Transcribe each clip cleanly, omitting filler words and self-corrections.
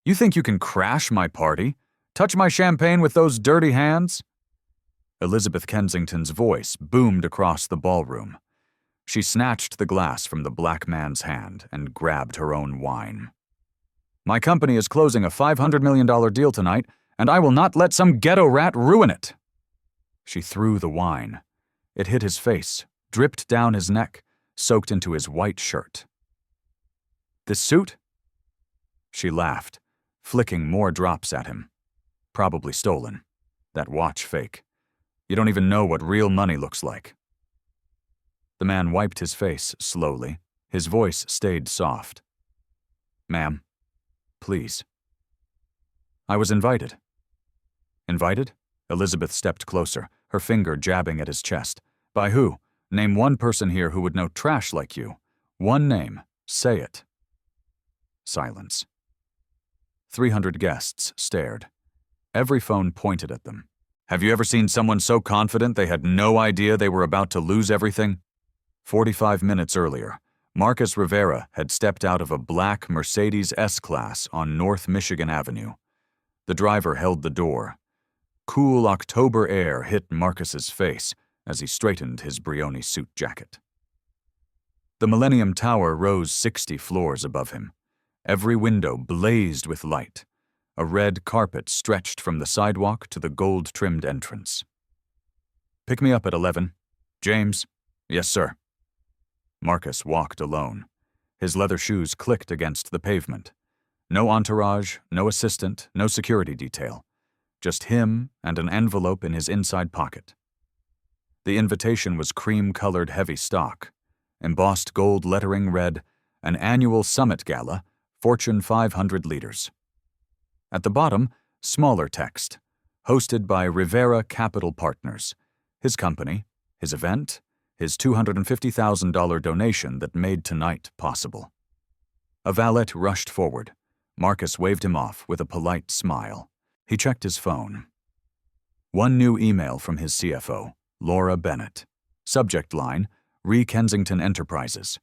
You think you can crash my party? Touch my champagne with those dirty hands? Elizabeth Kensington's voice boomed across the ballroom. She snatched the glass from the black man's hand and grabbed her own wine. My company is closing a $500 million deal tonight, and I will not let some ghetto rat ruin it. She threw the wine. It hit his face, dripped down his neck, soaked into his white shirt. This suit? She laughed, flicking more drops at him. Probably stolen. That watch fake. You don't even know what real money looks like. The man wiped his face slowly. His voice stayed soft. Ma'am, please. I was invited. Invited? Elizabeth stepped closer, her finger jabbing at his chest. By who? Name one person here who would know trash like you. One name. Say it. Silence. 300 guests stared. Every phone pointed at them. Have you ever seen someone so confident they had no idea they were about to lose everything? 45 minutes earlier, Marcus Rivera had stepped out of a black Mercedes S-Class on North Michigan Avenue. The driver held the door. Cool October air hit Marcus's face as he straightened his Brioni suit jacket. The Millennium Tower rose 60 floors above him. Every window blazed with light. A red carpet stretched from the sidewalk to the gold-trimmed entrance. Pick me up at 11. James? Yes, sir. Marcus walked alone. His leather shoes clicked against the pavement. No entourage, no assistant, no security detail. Just him and an envelope in his inside pocket. The invitation was cream-colored heavy stock. Embossed gold lettering read, "An annual summit gala, Fortune 500 leaders." At the bottom, smaller text, hosted by Rivera Capital Partners, his company, his event, his $250,000 donation that made tonight possible. A valet rushed forward. Marcus waved him off with a polite smile. He checked his phone. One new email from his CFO, Laura Bennett. Subject line, Re Kensington Enterprises.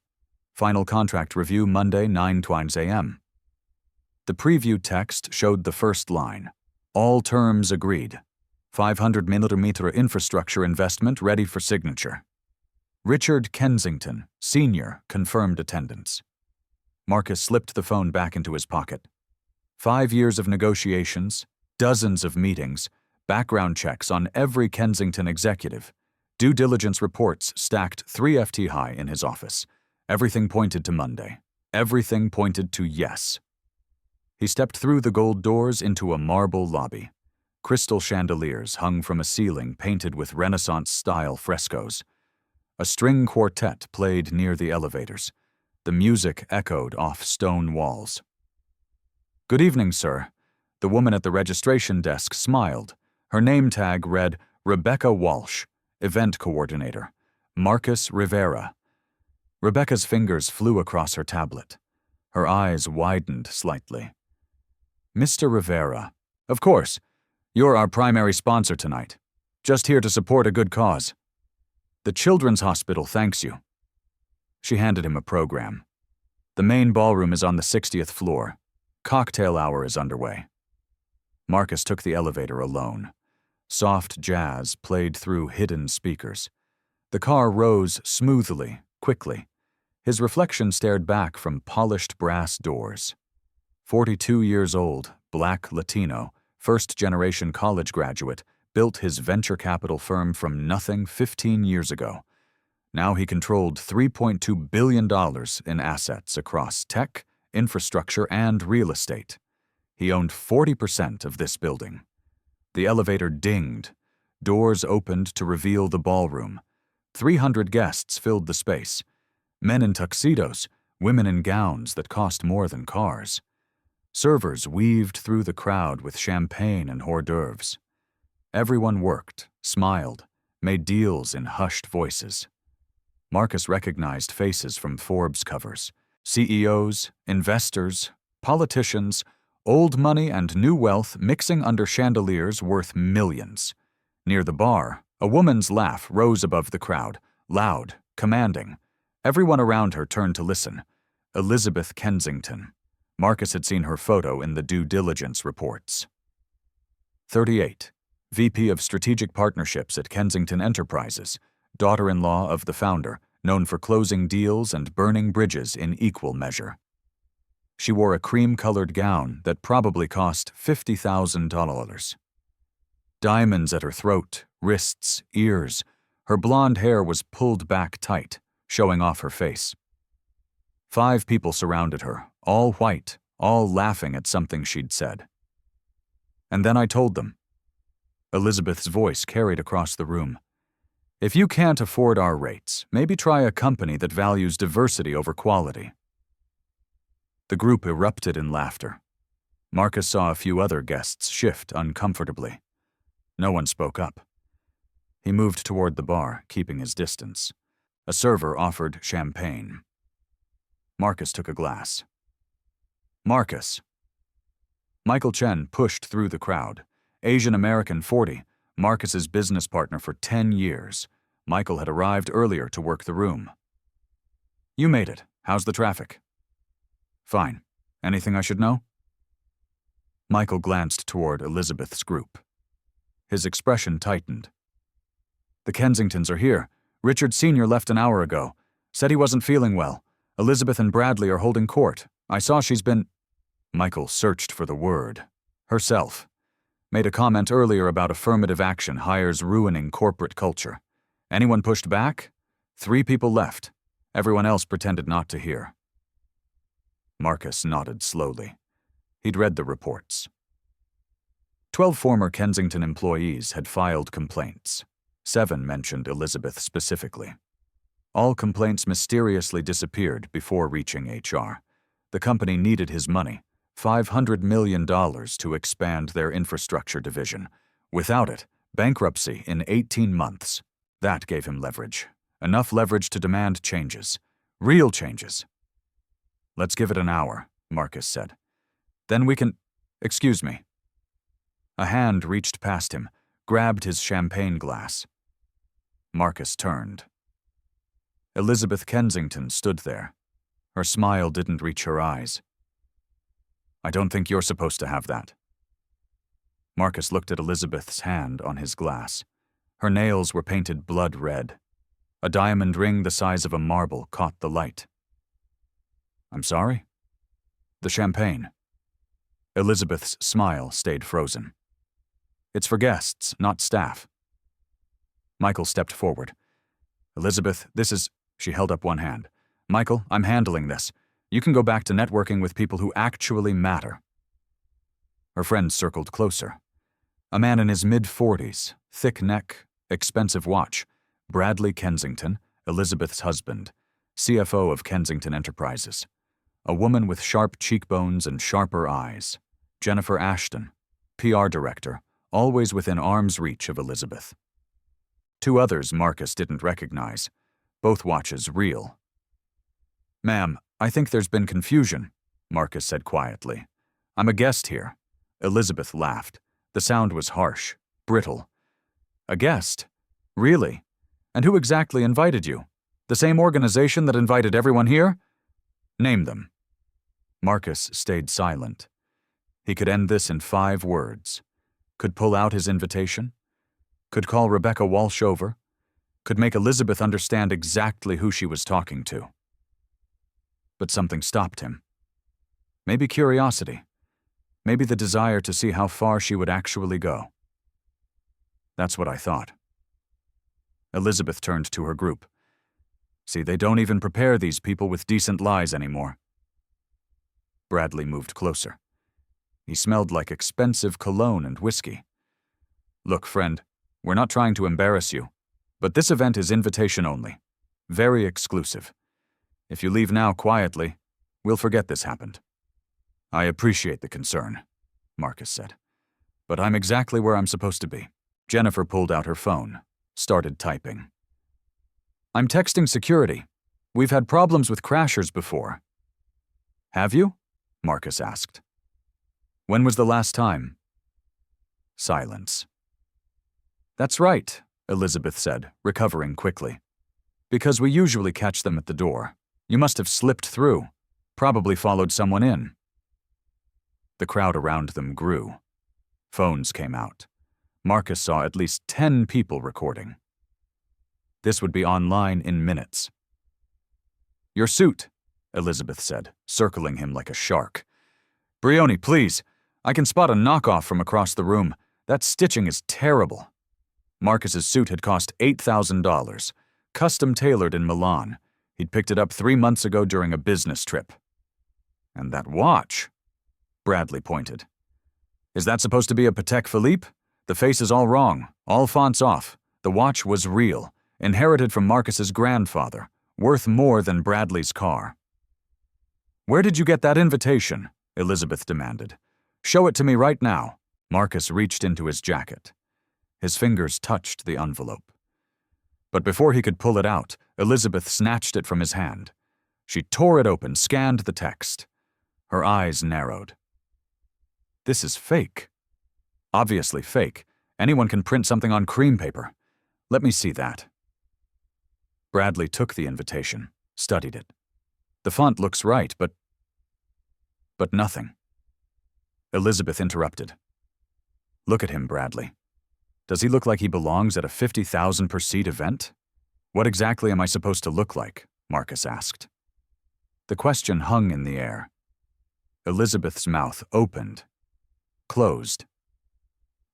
Final contract review Monday, 9:20 a.m. The preview text showed the first line. All terms agreed. 500mm infrastructure investment ready for signature. Richard Kensington, Sr., confirmed attendance. Marcus slipped the phone back into his pocket. 5 years of negotiations, dozens of meetings, background checks on every Kensington executive. Due diligence reports stacked 3 FT high in his office. Everything pointed to Monday. Everything pointed to yes. He stepped through the gold doors into a marble lobby. Crystal chandeliers hung from a ceiling painted with Renaissance-style frescoes. A string quartet played near the elevators. The music echoed off stone walls. Good evening, sir. The woman at the registration desk smiled. Her name tag read Rebecca Walsh, event coordinator. Marcus Rivera. Rebecca's fingers flew across her tablet. Her eyes widened slightly. Mr. Rivera. Of course. You're our primary sponsor tonight. Just here to support a good cause. The Children's Hospital thanks you. She handed him a program. The main ballroom is on the 60th floor. Cocktail hour is underway. Marcus took the elevator alone. Soft jazz played through hidden speakers. The car rose smoothly, quickly. His reflection stared back from polished brass doors. 42 years old, black Latino, first-generation college graduate, built his venture capital firm from nothing 15 years ago. Now he controlled $3.2 billion in assets across tech, infrastructure, and real estate. He owned 40% of this building. The elevator dinged. Doors opened to reveal the ballroom. 300 guests filled the space. Men in tuxedos, women in gowns that cost more than cars. Servers weaved through the crowd with champagne and hors d'oeuvres. Everyone worked, smiled, made deals in hushed voices. Marcus recognized faces from Forbes covers. CEOs, investors, politicians, old money and new wealth mixing under chandeliers worth millions. Near the bar, a woman's laugh rose above the crowd, loud, commanding. Everyone around her turned to listen. Elizabeth Kensington. Marcus had seen her photo in the due diligence reports. 38. VP of Strategic Partnerships at Kensington Enterprises, daughter-in-law of the founder, known for closing deals and burning bridges in equal measure. She wore a cream-colored gown that probably cost $50,000. Diamonds at her throat, wrists, ears. Her blonde hair was pulled back tight, showing off her face. 5 people surrounded her, all white, all laughing at something she'd said. And then I told them. Elizabeth's voice carried across the room. If you can't afford our rates, maybe try a company that values diversity over quality. The group erupted in laughter. Marcus saw a few other guests shift uncomfortably. No one spoke up. He moved toward the bar, keeping his distance. A server offered champagne. Marcus took a glass. Marcus. Michael Chen pushed through the crowd. Asian American 40, Marcus's business partner for 10 years. Michael had arrived earlier to work the room. You made it. How's the traffic? Fine. Anything I should know? Michael glanced toward Elizabeth's group. His expression tightened. The Kensingtons are here. Richard Sr. left an hour ago. Said he wasn't feeling well. Elizabeth and Bradley are holding court. I saw she's been... Michael searched for the word. Herself. Made a comment earlier about affirmative action hires ruining corporate culture. Anyone pushed back? 3 people left. Everyone else pretended not to hear. Marcus nodded slowly. He'd read the reports. 12 former Kensington employees had filed complaints. 7 mentioned Elizabeth specifically. All complaints mysteriously disappeared before reaching HR. The company needed his money, $500 million to expand their infrastructure division. Without it, bankruptcy in 18 months. That gave him leverage. Enough leverage to demand changes. Real changes. Let's give it an hour, Marcus said. Then we can... Excuse me. A hand reached past him, grabbed his champagne glass. Marcus turned. Elizabeth Kensington stood there. Her smile didn't reach her eyes. I don't think you're supposed to have that. Marcus looked at Elizabeth's hand on his glass. Her nails were painted blood red. A diamond ring the size of a marble caught the light. I'm sorry? The champagne. Elizabeth's smile stayed frozen. It's for guests, not staff. Michael stepped forward. Elizabeth, this is... She held up one hand. Michael, I'm handling this. You can go back to networking with people who actually matter. Her friend circled closer. A man in his mid-40s, thick neck, expensive watch. Bradley Kensington, Elizabeth's husband, CFO of Kensington Enterprises. A woman with sharp cheekbones and sharper eyes. Jennifer Ashton, PR director, always within arm's reach of Elizabeth. 2 others Marcus didn't recognize, both watches real. Ma'am, I think there's been confusion, Marcus said quietly. I'm a guest here. Elizabeth laughed. The sound was harsh, brittle. A guest? Really? And who exactly invited you? The same organization that invited everyone here? Name them. Marcus stayed silent. He could end this in 5 words. Could pull out his invitation. Could call Rebecca Walsh over. Could make Elizabeth understand exactly who she was talking to. But something stopped him. Maybe curiosity. Maybe the desire to see how far she would actually go. That's what I thought. Elizabeth turned to her group. See, they don't even prepare these people with decent lies anymore. Bradley moved closer. He smelled like expensive cologne and whiskey. Look, friend, we're not trying to embarrass you, but this event is invitation only. Very exclusive. If you leave now quietly, we'll forget this happened. I appreciate the concern, Marcus said, but I'm exactly where I'm supposed to be. Jennifer pulled out her phone, started typing. I'm texting security. We've had problems with crashers before. Have you? Marcus asked. When was the last time? Silence. That's right, Elizabeth said, recovering quickly. Because we usually catch them at the door. You must have slipped through. Probably followed someone in. The crowd around them grew. Phones came out. Marcus saw at least 10 people recording. This would be online in minutes. "Your suit," Elizabeth said, circling him like a shark. "Brioni, please. I can spot a knockoff from across the room. That stitching is terrible." Marcus's suit had cost $8,000, custom-tailored in Milan. He'd picked it up 3 months ago during a business trip. "And that watch," Bradley pointed. "Is that supposed to be a Patek Philippe? The face is all wrong, all fonts off. The watch was real, inherited from Marcus's grandfather, worth more than Bradley's car." "Where did you get that invitation?" Elizabeth demanded. "Show it to me right now." Marcus reached into his jacket. His fingers touched the envelope. But before he could pull it out, Elizabeth snatched it from his hand. She tore it open, scanned the text. Her eyes narrowed. "This is fake. Obviously fake. Anyone can print something on cream paper. Let me see that." Bradley took the invitation, studied it. "The font looks right, but nothing." Elizabeth interrupted. "Look at him, Bradley. Does he look like he belongs at a 50,000 per seat event?" "What exactly am I supposed to look like?" Marcus asked. The question hung in the air. Elizabeth's mouth opened, closed.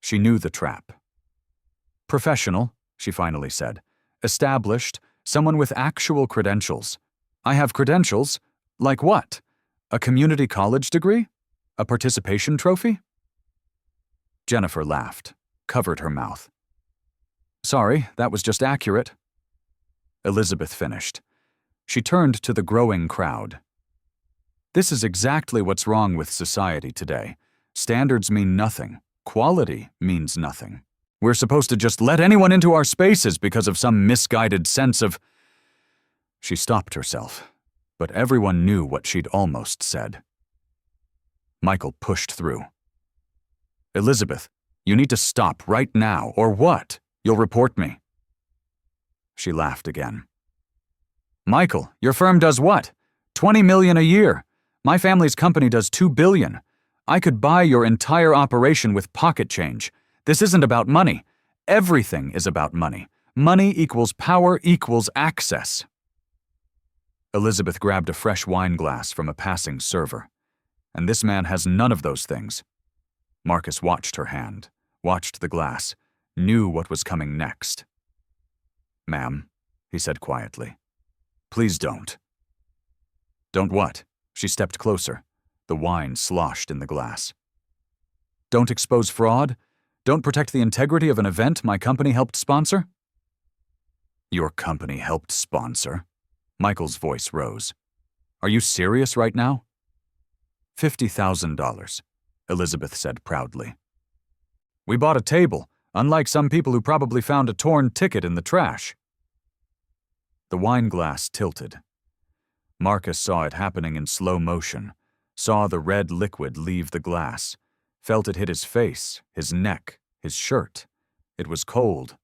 She knew the trap. "Professional," she finally said. "Established, someone with actual credentials. I have credentials? Like what? A community college degree? A participation trophy?" Jennifer laughed, covered her mouth. "Sorry, that was just accurate." Elizabeth finished. She turned to the growing crowd. "This is exactly what's wrong with society today. Standards mean nothing. Quality means nothing. We're supposed to just let anyone into our spaces because of some misguided sense of—" She stopped herself, but everyone knew what she'd almost said. Michael pushed through. "Elizabeth, you need to stop right now, or what? You'll report me." She laughed again. "Michael, your firm does what? 20 million a year. My family's company does 2 billion. I could buy your entire operation with pocket change. This isn't about money. Everything is about money. Money equals power equals access." Elizabeth grabbed a fresh wine glass from a passing server. "And this man has none of those things." Marcus watched her hand, watched the glass, knew what was coming next. "Ma'am," he said quietly, "please don't." "Don't what?" She stepped closer. The wine sloshed in the glass. "Don't expose fraud? Don't protect the integrity of an event my company helped sponsor?" "Your company helped sponsor?" Michael's voice rose. "Are you serious right now?" $50,000, Elizabeth said proudly. "We bought a table, unlike some people who probably found a torn ticket in the trash." The wine glass tilted. Marcus saw it happening in slow motion, saw the red liquid leave the glass, felt it hit his face, his neck, his shirt. It was cold.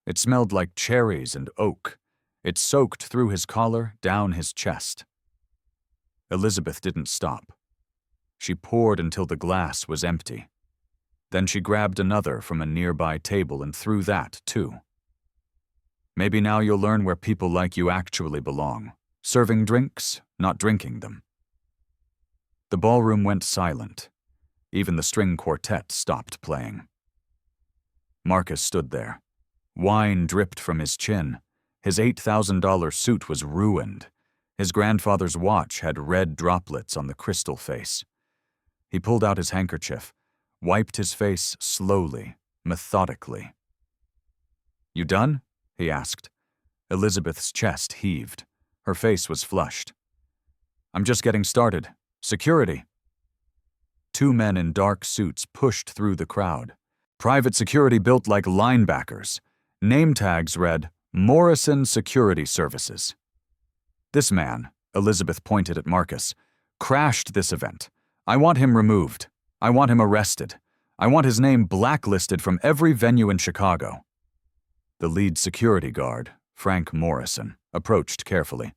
It smelled like cherries and oak. It soaked through his collar, down his chest. Elizabeth didn't stop. She poured until the glass was empty. Then she grabbed another from a nearby table and threw that, too. "Maybe now you'll learn where people like you actually belong. Serving drinks, not drinking them." The ballroom went silent. Even the string quartet stopped playing. Marcus stood there. Wine dripped from his chin. His $8,000 suit was ruined. His grandfather's watch had red droplets on the crystal face. He pulled out his handkerchief, wiped his face slowly, methodically. "You done?" he asked. Elizabeth's chest heaved. Her face was flushed. "I'm just getting started. Security." 2 men in dark suits pushed through the crowd. Private security built like linebackers. Name tags read, "Morrison Security Services." "This man," Elizabeth pointed at Marcus, "crashed this event. I want him removed. I want him arrested. I want his name blacklisted from every venue in Chicago." The lead security guard, Frank Morrison, approached carefully.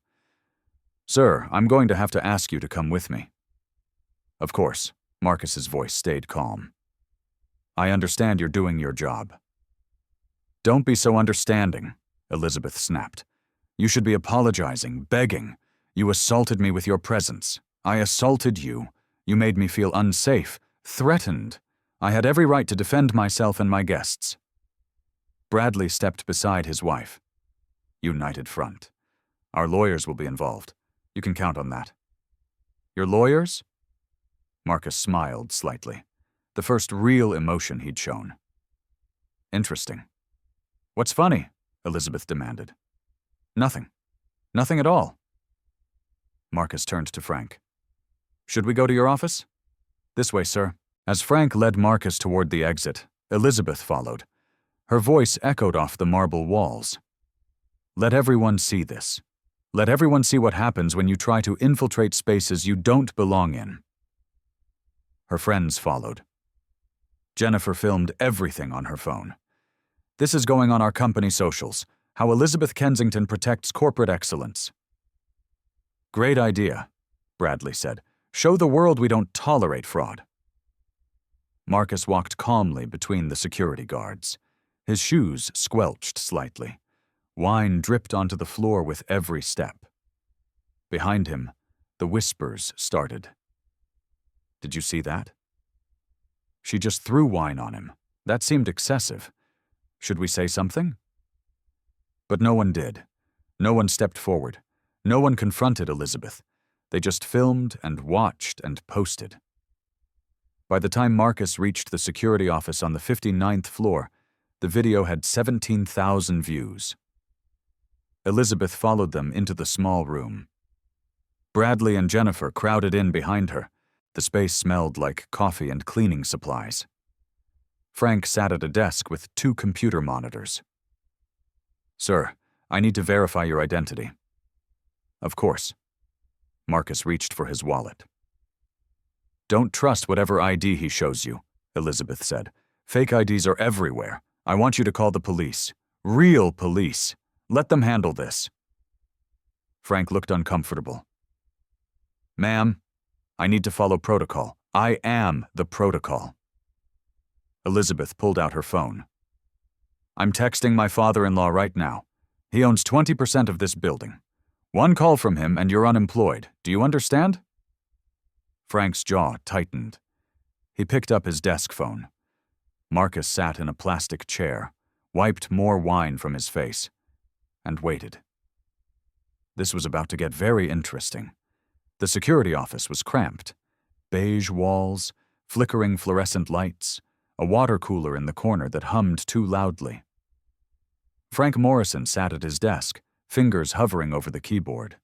"Sir, I'm going to have to ask you to come with me." "Of course," Marcus's voice stayed calm. I understand you're doing your job. Don't be so understanding, Elizabeth snapped. You should be apologizing, begging. You assaulted me with your presence. I assaulted you. You made me feel unsafe, threatened. I had every right to defend myself and my guests. Bradley stepped beside his wife. United front. Our lawyers will be involved. You can count on that. Your lawyers? Marcus smiled slightly, the first real emotion he'd shown. Interesting. What's funny? Elizabeth demanded. Nothing. Nothing at all. Marcus turned to Frank. Should we go to your office? This way, sir. As Frank led Marcus toward the exit, Elizabeth followed. Her voice echoed off the marble walls. Let everyone see this. Let everyone see what happens when you try to infiltrate spaces you don't belong in. Her friends followed. Jennifer filmed everything on her phone. This is going on our company socials, how Elizabeth Kensington protects corporate excellence. Great idea, Bradley said. Show the world we don't tolerate fraud. Marcus walked calmly between the security guards. His shoes squelched slightly. Wine dripped onto the floor with every step. Behind him, the whispers started. Did you see that? She just threw wine on him. That seemed excessive. Should we say something? But no one did. No one stepped forward. No one confronted Elizabeth. They just filmed and watched and posted. By the time Marcus reached the security office on the 59th floor, the video had 17,000 views. Elizabeth followed them into the small room. Bradley and Jennifer crowded in behind her. The space smelled like coffee and cleaning supplies. Frank sat at a desk with 2 computer monitors. Sir, I need to verify your identity. Of course. Marcus reached for his wallet. Don't trust whatever ID he shows you, Elizabeth said. Fake IDs are everywhere. I want you to call the police. Real police. Let them handle this. Frank looked uncomfortable. Ma'am, I need to follow protocol. I am the protocol. Elizabeth pulled out her phone. I'm texting my father-in-law right now. He owns 20% of this building. One call from him and you're unemployed. Do you understand? Frank's jaw tightened. He picked up his desk phone. Marcus sat in a plastic chair, wiped more wine from his face, and waited. This was about to get very interesting. The security office was cramped. Beige walls, flickering fluorescent lights, a water cooler in the corner that hummed too loudly. Frank Morrison sat at his desk, fingers hovering over the keyboard.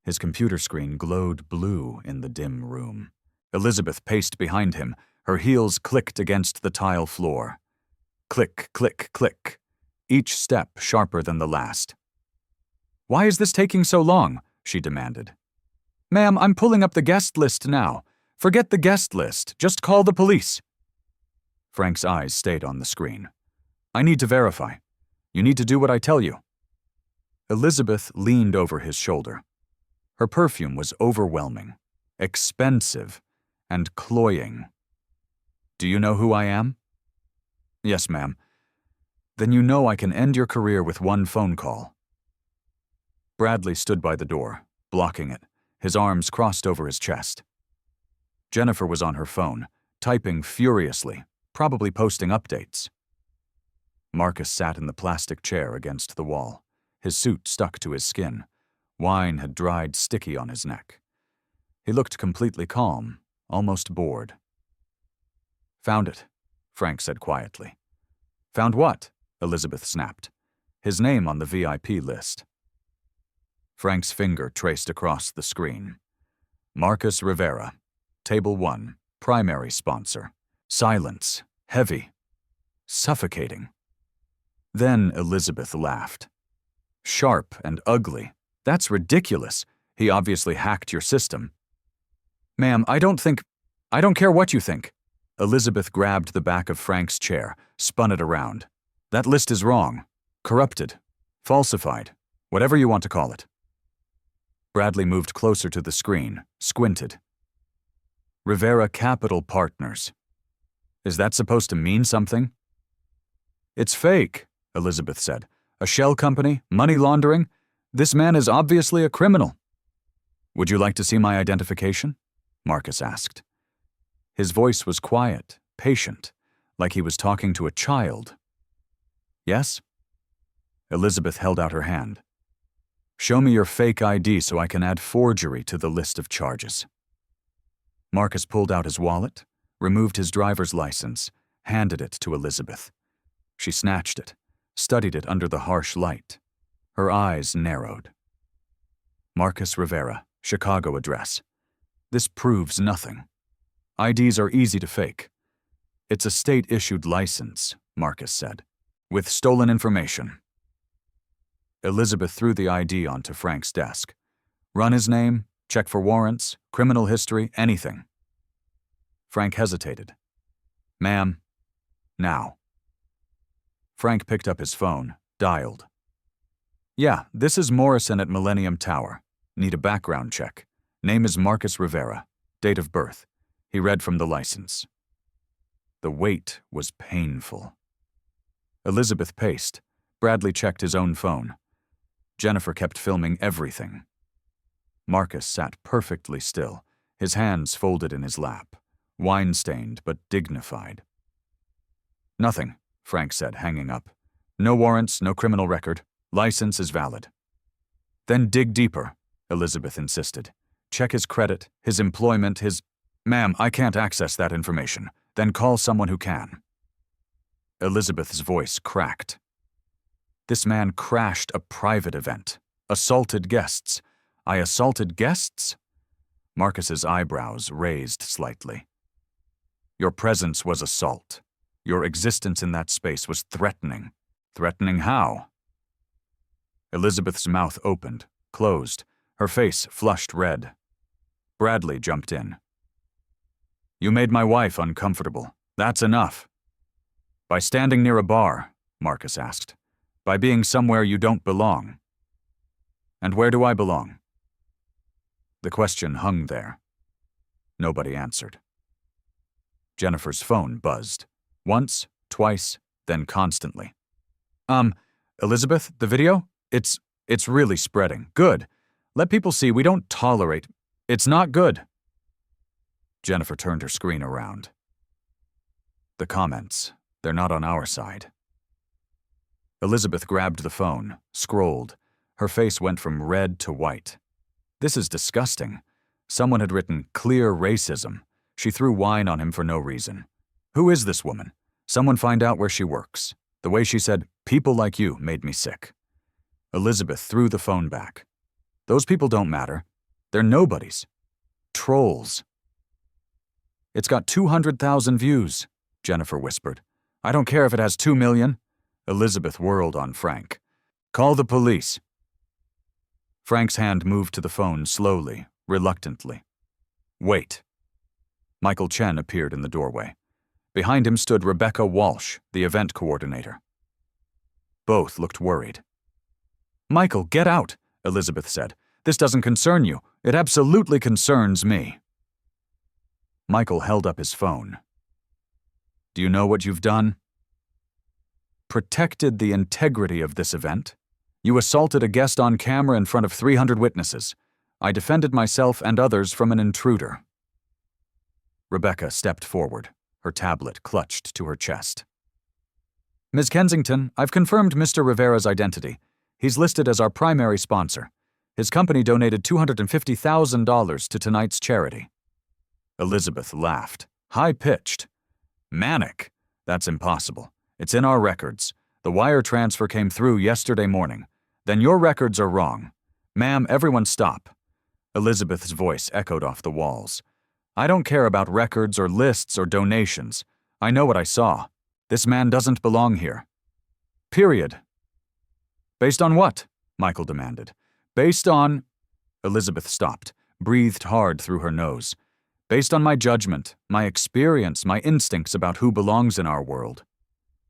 His computer screen glowed blue in the dim room. Elizabeth paced behind him, her heels clicked against the tile floor. Click, click, click, each step sharper than the last. Why is this taking so long? She demanded. Ma'am, I'm pulling up the guest list now. Forget the guest list, just call the police. Frank's eyes stayed on the screen. I need to verify. You need to do what I tell you. Elizabeth leaned over his shoulder. Her perfume was overwhelming, expensive, and cloying. Do you know who I am? Yes, ma'am. Then you know I can end your career with one phone call. Bradley stood by the door, blocking it, his arms crossed over his chest. Jennifer was on her phone, typing furiously, probably posting updates. Marcus sat in the plastic chair against the wall, his suit stuck to his skin. Wine had dried sticky on his neck. He looked completely calm, almost bored. Found it, Frank said quietly. Found what? Elizabeth snapped. His name on the VIP list. Frank's finger traced across the screen. Marcus Rivera, Table 1, primary sponsor. Silence, heavy, suffocating. Then Elizabeth laughed. Sharp and ugly. That's ridiculous. He obviously hacked your system. Ma'am, I don't care what you think. Elizabeth grabbed the back of Frank's chair, spun it around. That list is wrong. Corrupted. Falsified. Whatever you want to call it. Bradley moved closer to the screen, squinted. Rivera Capital Partners. Is that supposed to mean something? It's fake, Elizabeth said. A shell company, money laundering. This man is obviously a criminal. Would you like to see my identification? Marcus asked. His voice was quiet, patient, like he was talking to a child. Yes? Elizabeth held out her hand. Show me your fake ID so I can add forgery to the list of charges. Marcus pulled out his wallet, removed his driver's license, handed it to Elizabeth. She snatched it, studied it under the harsh light. Her eyes narrowed. Marcus Rivera, Chicago address. This proves nothing. IDs are easy to fake. It's a state-issued license, Marcus said, with stolen information. Elizabeth threw the ID onto Frank's desk. Run his name, check for warrants, criminal history, anything. Frank hesitated. Ma'am, now. Frank picked up his phone, dialed. Yeah, this is Morrison at Millennium Tower. Need a background check. Name is Marcus Rivera. Date of birth. He read from the license. The wait was painful. Elizabeth paced. Bradley checked his own phone. Jennifer kept filming everything. Marcus sat perfectly still, his hands folded in his lap, wine-stained but dignified. Nothing, Frank said, hanging up. No warrants, no criminal record. License is valid. Then dig deeper, Elizabeth insisted. Check his credit, his employment, his... Ma'am, I can't access that information. Then call someone who can. Elizabeth's voice cracked. This man crashed a private event, assaulted guests. I assaulted guests? Marcus's eyebrows raised slightly. Your presence was assault. Your existence in that space was threatening. Threatening how? Elizabeth's mouth opened, closed, her face flushed red. Bradley jumped in. You made my wife uncomfortable. That's enough. By standing near a bar, Marcus asked. By being somewhere you don't belong. And where do I belong? The question hung there. Nobody answered. Jennifer's phone buzzed. Once, twice, then constantly. Elizabeth, the video? It's really spreading. Good. Let people see we don't tolerate. It's not good. Jennifer turned her screen around. The comments, they're not on our side. Elizabeth grabbed the phone, scrolled. Her face went from red to white. This is disgusting. Someone had written, clear racism. She threw wine on him for no reason. Who is this woman? Someone find out where she works. The way she said, people like you made me sick. Elizabeth threw the phone back. Those people don't matter. They're nobodies. Trolls. It's got 200,000 views, Jennifer whispered. I don't care if it has 2 million. Elizabeth whirled on Frank. Call the police. Frank's hand moved to the phone slowly, reluctantly. Wait. Michael Chen appeared in the doorway. Behind him stood Rebecca Walsh, the event coordinator. Both looked worried. Michael, get out, Elizabeth said. This doesn't concern you. It absolutely concerns me. Michael held up his phone. Do you know what you've done? Protected the integrity of this event. You assaulted a guest on camera in front of 300 witnesses. I defended myself and others from an intruder. Rebecca stepped forward, her tablet clutched to her chest. Ms. Kensington, I've confirmed Mr. Rivera's identity. He's listed as our primary sponsor. His company donated $250,000 to tonight's charity. Elizabeth laughed, high-pitched. Manic. That's impossible. It's in our records. The wire transfer came through yesterday morning. Then your records are wrong. Ma'am, everyone stop. Elizabeth's voice echoed off the walls. I don't care about records or lists or donations. I know what I saw. This man doesn't belong here. Period. Based on what? Michael demanded. Based on... Elizabeth stopped, breathed hard through her nose. Based on my judgment, my experience, my instincts about who belongs in our world.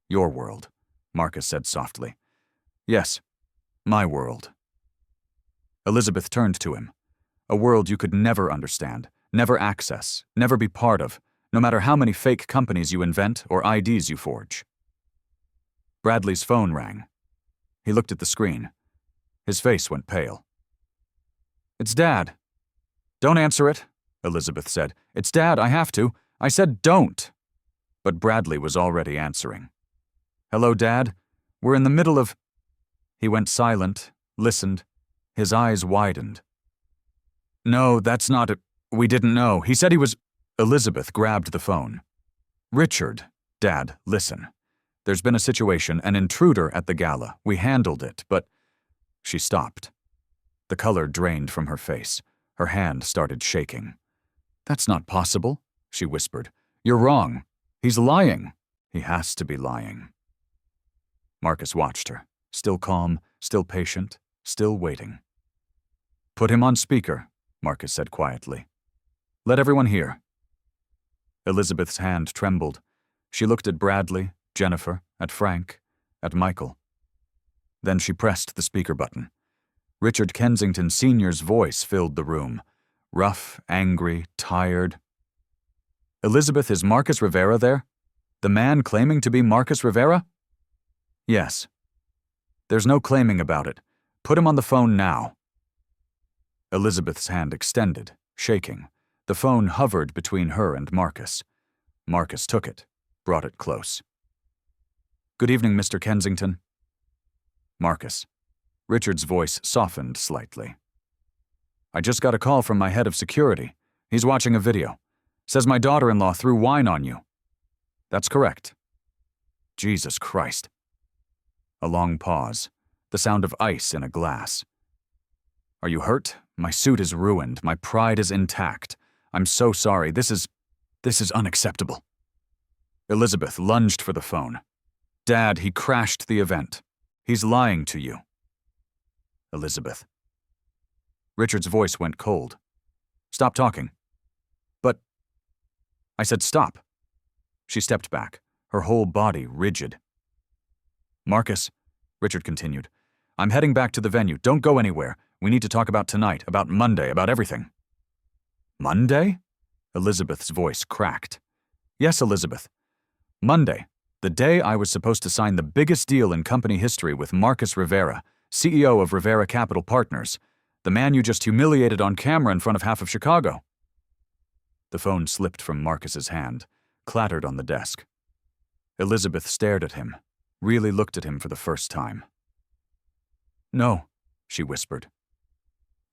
Your world, Marcus said softly. Yes, my world. Elizabeth turned to him. A world you could never understand, Never access, never be part of, no matter how many fake companies you invent or IDs you forge. Bradley's phone rang. He looked at the screen. His face went pale. "It's Dad." "Don't answer it," Elizabeth said. "It's Dad, I have to. I said don't." But Bradley was already answering. "Hello, Dad. We're in the middle of—" He went silent, listened. His eyes widened. "No, that's not it. We didn't know. He said he was—" Elizabeth grabbed the phone. "Richard, Dad, listen. There's been a situation, an intruder at the gala. We handled it, but—" She stopped. The color drained from her face. Her hand started shaking. "That's not possible," she whispered. "You're wrong. He's lying. He has to be lying." Marcus watched her, still calm, still patient, still waiting. "Put him on speaker," Marcus said quietly. "Let everyone hear." Elizabeth's hand trembled. She looked at Bradley, Jennifer, at Frank, at Michael. Then she pressed the speaker button. Richard Kensington Sr.'s voice filled the room. Rough, angry, tired. "Elizabeth, is Marcus Rivera there? The man claiming to be Marcus Rivera?" "Yes." "There's no claiming about it. Put him on the phone now." Elizabeth's hand extended, shaking. The phone hovered between her and Marcus. Marcus took it, brought it close. "Good evening, Mr. Kensington." "Marcus." Richard's voice softened slightly. "I just got a call from my head of security. He's watching a video. Says my daughter-in-law threw wine on you." "That's correct." "Jesus Christ." A long pause, the sound of ice in a glass. "Are you hurt? My suit is ruined. My pride is intact. I'm so sorry. This is unacceptable." Elizabeth lunged for the phone. "Dad, he crashed the event. He's lying to you." Elizabeth. Richard's voice went cold. "Stop talking." "But—" "I said stop." She stepped back, her whole body rigid. "Marcus," Richard continued, "I'm heading back to the venue. Don't go anywhere. We need to talk about tonight, about Monday, about everything." "Monday?" Elizabeth's voice cracked. "Yes, Elizabeth. Monday, the day I was supposed to sign the biggest deal in company history with Marcus Rivera, CEO of Rivera Capital Partners, the man you just humiliated on camera in front of half of Chicago." The phone slipped from Marcus's hand, clattered on the desk. Elizabeth stared at him, really looked at him for the first time. "No," she whispered.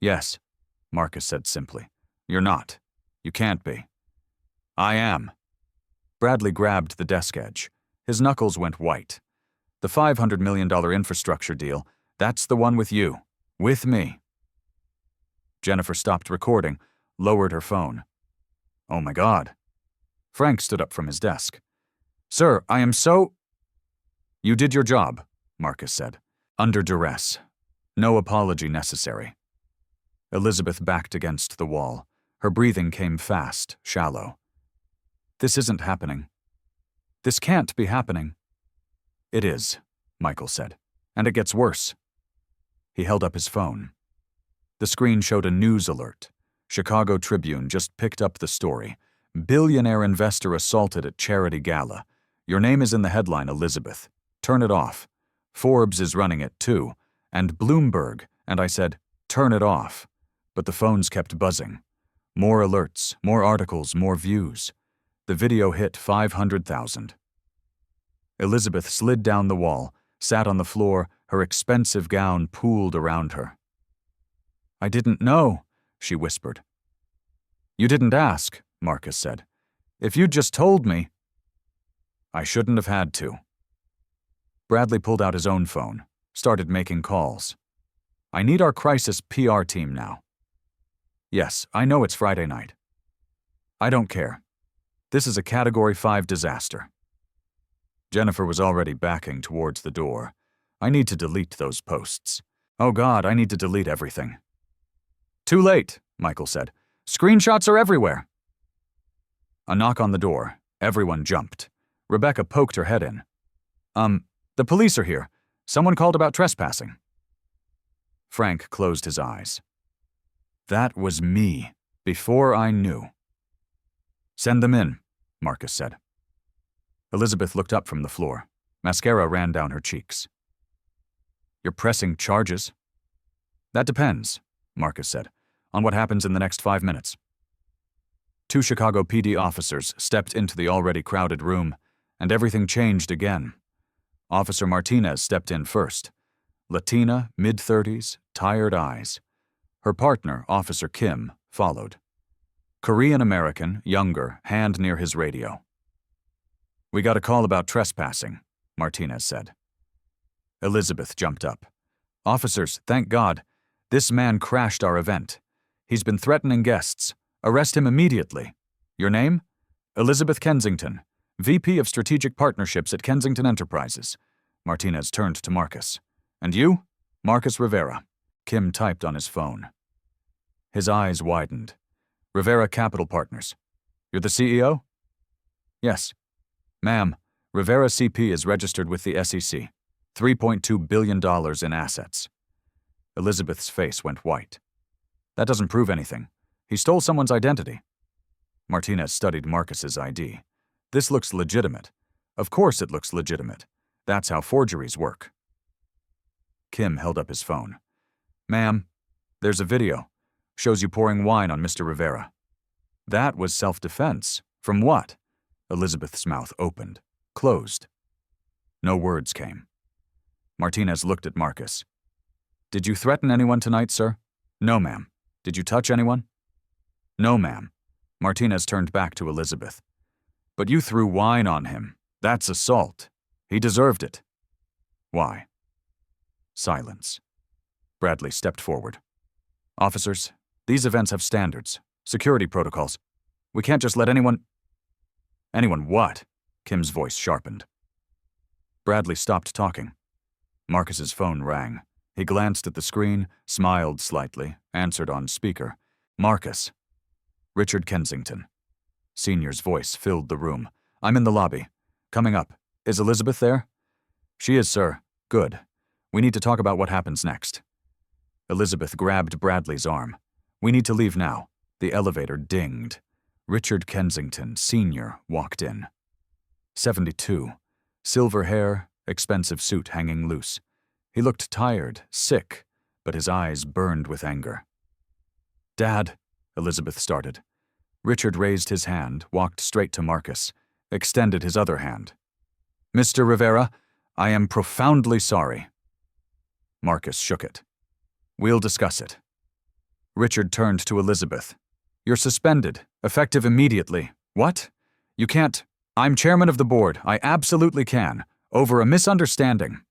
"Yes," Marcus said simply. "You're not. You can't be." "I am." Bradley grabbed the desk edge. His knuckles went white. "The $500 million infrastructure deal, that's the one with you. With me." Jennifer stopped recording, lowered her phone. "Oh my God." Frank stood up from his desk. "Sir, I am so—" "You did your job," Marcus said. "Under duress. No apology necessary." Elizabeth backed against the wall. Her breathing came fast, shallow. "This isn't happening. This can't be happening." "It is," Michael said. "And it gets worse." He held up his phone. The screen showed a news alert. Chicago Tribune just picked up the story. "Billionaire investor assaulted at charity gala. Your name is in the headline, Elizabeth. Turn it off. Forbes is running it too. And Bloomberg." And I said, "Turn it off." But the phones kept buzzing. More alerts, more articles, more views. The video hit 500,000. Elizabeth slid down the wall, sat on the floor, her expensive gown pooled around her. "I didn't know," she whispered. "You didn't ask," Marcus said. "If you'd just told me—" "I shouldn't have had to." Bradley pulled out his own phone, started making calls. "I need our crisis PR team now." "Yes, I know it's Friday night." "I don't care. This is a Category 5 disaster." Jennifer was already backing towards the door. "I need to delete those posts. Oh God, I need to delete everything." "Too late," Michael said. "Screenshots are everywhere." A knock on the door. Everyone jumped. Rebecca poked her head in. The police are here. Someone called about trespassing." Frank closed his eyes. "That was me," Before I knew. Send them in, Marcus said. Elizabeth looked up from the floor. Mascara ran down her cheeks. You're pressing charges? That depends, Marcus said, on what happens in the next 5 minutes. 2 Chicago PD officers stepped into the already crowded room, and everything changed again. Officer Martinez stepped in first. Latina, mid-30s, tired eyes. Her partner, Officer Kim, followed. Korean-American, younger, hand near his radio. We got a call about trespassing, Martinez said. Elizabeth jumped up. Officers, thank God. This man crashed our event. He's been threatening guests. Arrest him immediately. Your name? Elizabeth Kensington, VP of Strategic Partnerships at Kensington Enterprises. Martinez turned to Marcus. And you? Marcus Rivera. Kim typed on his phone. His eyes widened. Rivera Capital Partners. You're the CEO? Yes. Ma'am, Rivera CP is registered with the SEC. $3.2 billion in assets. Elizabeth's face went white. That doesn't prove anything. He stole someone's identity. Martinez studied Marcus's ID. This looks legitimate. Of course it looks legitimate. That's how forgeries work. Kim held up his phone. Ma'am, there's a video. Shows you pouring wine on Mr. Rivera. That was self-defense. From what? Elizabeth's mouth opened, closed. No words came. Martinez looked at Marcus. Did you threaten anyone tonight, sir? No, ma'am. Did you touch anyone? No, ma'am. Martinez turned back to Elizabeth. But you threw wine on him. That's assault. He deserved it. Why? Silence. Bradley stepped forward. Officers, these events have standards, security protocols. We can't just let anyone... Anyone what? Kim's voice sharpened. Bradley stopped talking. Marcus's phone rang. He glanced at the screen, smiled slightly, answered on speaker. Marcus. Richard Kensington. Senior's voice filled the room. I'm in the lobby. Coming up. Is Elizabeth there? She is, sir. Good. We need to talk about what happens next. Elizabeth grabbed Bradley's arm. We need to leave now. The elevator dinged. Richard Kensington, Sr., walked in. 72. Silver hair, expensive suit hanging loose. He looked tired, sick, but his eyes burned with anger. Dad, Elizabeth started. Richard raised his hand, walked straight to Marcus, extended his other hand. Mr. Rivera, I am profoundly sorry. Marcus shook it. We'll discuss it. Richard turned to Elizabeth. You're suspended, effective immediately. What? You can't. I'm chairman of the board. I absolutely can. Over a misunderstanding.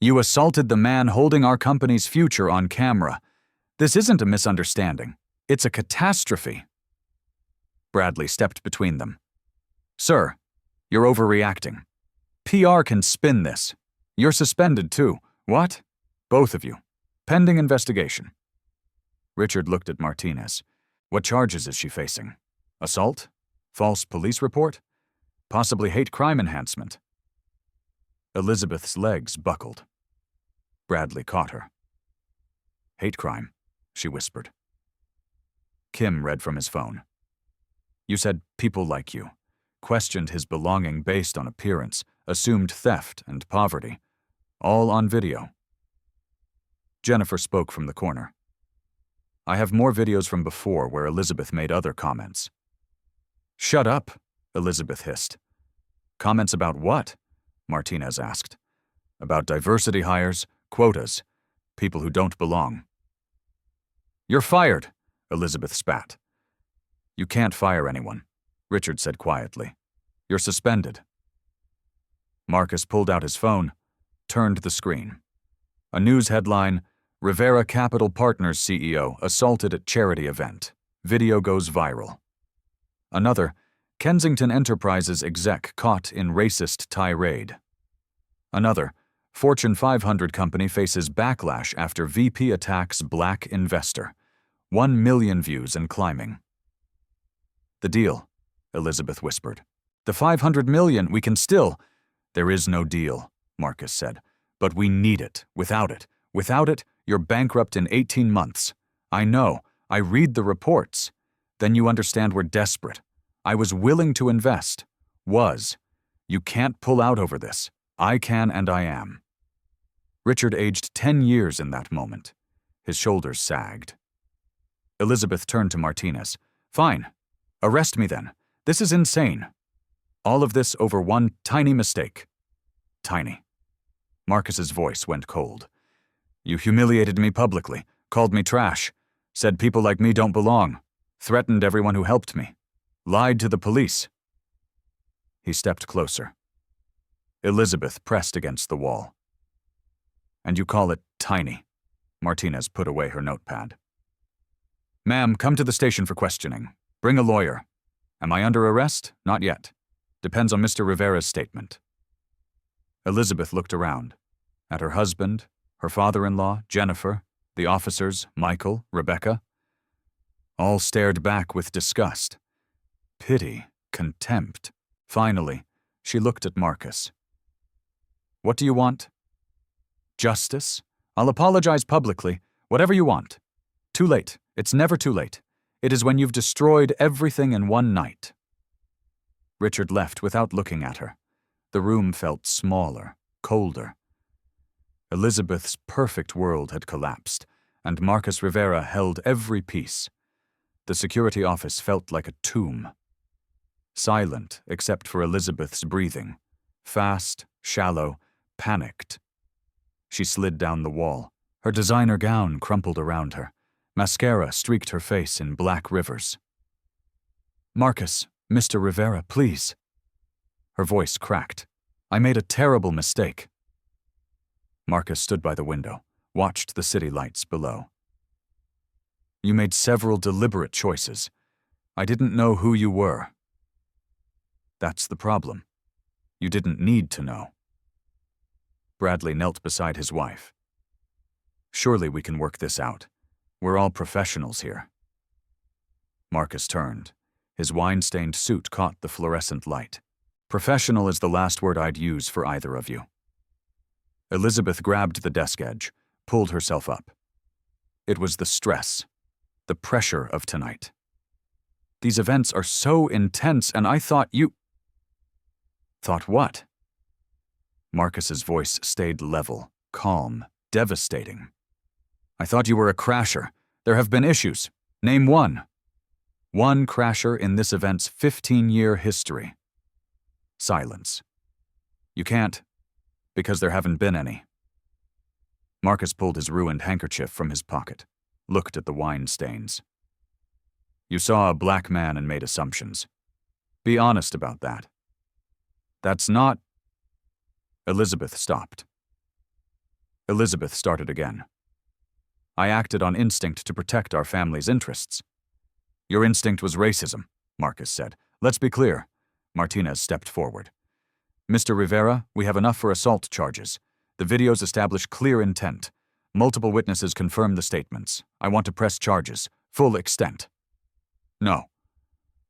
You assaulted the man holding our company's future on camera. This isn't a misunderstanding. It's a catastrophe. Bradley stepped between them. Sir, you're overreacting. PR can spin this. You're suspended too. What? Both of you. Pending investigation. Richard looked at Martinez. What charges is she facing? Assault? False police report? Possibly hate crime enhancement. Elizabeth's legs buckled. Bradley caught her. Hate crime, she whispered. Kim read from his phone. You said people like you. Questioned his belonging based on appearance, assumed theft and poverty. All on video. Jennifer spoke from the corner. I have more videos from before where Elizabeth made other comments. Shut up, Elizabeth hissed. Comments about what? Martinez asked. About diversity hires, quotas, people who don't belong. You're fired, Elizabeth spat. You can't fire anyone, Richard said quietly. You're suspended. Marcus pulled out his phone, turned the screen. A news headline, Rivera Capital Partners CEO assaulted at charity event. Video goes viral. Another, Kensington Enterprises exec caught in racist tirade. Another, Fortune 500 company faces backlash after VP attacks black investor. 1 million views and climbing. The deal, Elizabeth whispered. The 500 million, we can still... There is no deal, Marcus said. But we need it. Without it, you're bankrupt in 18 months. I know. I read the reports. Then you understand we're desperate. I was willing to invest. Was. You can't pull out over this. I can and I am. Richard aged 10 years in that moment. His shoulders sagged. Elizabeth turned to Martinez. Fine. Arrest me then. This is insane. All of this over one tiny mistake. Tiny. Marcus's voice went cold. You humiliated me publicly, called me trash, said people like me don't belong, threatened everyone who helped me, lied to the police. He stepped closer. Elizabeth pressed against the wall. And you call it tiny. Martinez put away her notepad. Ma'am, come to the station for questioning. Bring a lawyer. Am I under arrest? Not yet. Depends on Mr. Rivera's statement. Elizabeth looked around. At her husband, her father-in-law, Jennifer, the officers, Michael, Rebecca. All stared back with disgust. Pity, contempt. Finally, she looked at Marcus. What do you want? Justice? I'll apologize publicly. Whatever you want. Too late. It's never too late. It is when you've destroyed everything in one night. Richard left without looking at her. The room felt smaller, colder. Elizabeth's perfect world had collapsed, and Marcus Rivera held every piece. The security office felt like a tomb. Silent except for Elizabeth's breathing. Fast, shallow, panicked. She slid down the wall. Her designer gown crumpled around her. Mascara streaked her face in black rivers. Marcus, Mr. Rivera, please. Her voice cracked. I made a terrible mistake. Marcus stood by the window, watched the city lights below. You made several deliberate choices. I didn't know who you were. That's the problem. You didn't need to know. Bradley knelt beside his wife. Surely we can work this out. We're all professionals here. Marcus turned. His wine-stained suit caught the fluorescent light. Professional is the last word I'd use for either of you. Elizabeth grabbed the desk edge, pulled herself up. It was the stress, the pressure of tonight. These events are so intense, and I thought you... Thought what? Marcus's voice stayed level, calm, devastating. I thought you were a crasher. There have been issues. Name one. One crasher in this event's 15-year history. Silence. You can't, because there haven't been any. Marcus pulled his ruined handkerchief from his pocket, looked at the wine stains. You saw a black man and made assumptions. Be honest about that. That's not... Elizabeth stopped. Elizabeth started again. I acted on instinct to protect our family's interests. Your instinct was racism, Marcus said. Let's be clear. Martinez stepped forward. Mr. Rivera, we have enough for assault charges. The videos establish clear intent. Multiple witnesses confirm the statements. I want to press charges. Full extent. No.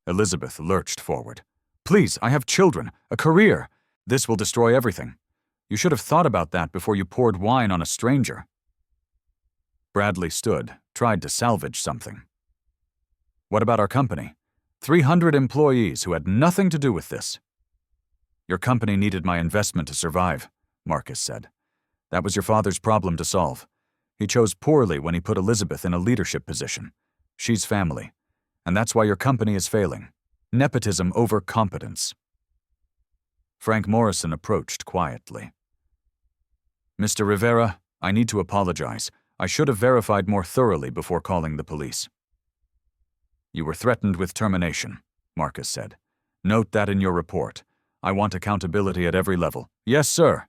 Elizabeth lurched forward. Please, I have children, a career. This will destroy everything. You should have thought about that before you poured wine on a stranger. Bradley stood, tried to salvage something. What about our company? 300 employees who had nothing to do with this. Your company needed my investment to survive, Marcus said. That was your father's problem to solve. He chose poorly when he put Elizabeth in a leadership position. She's family. And that's why your company is failing. Nepotism over competence. Frank Morrison approached quietly. Mr. Rivera, I need to apologize. I should have verified more thoroughly before calling the police. You were threatened with termination, Marcus said. Note that in your report. I want accountability at every level. Yes, sir.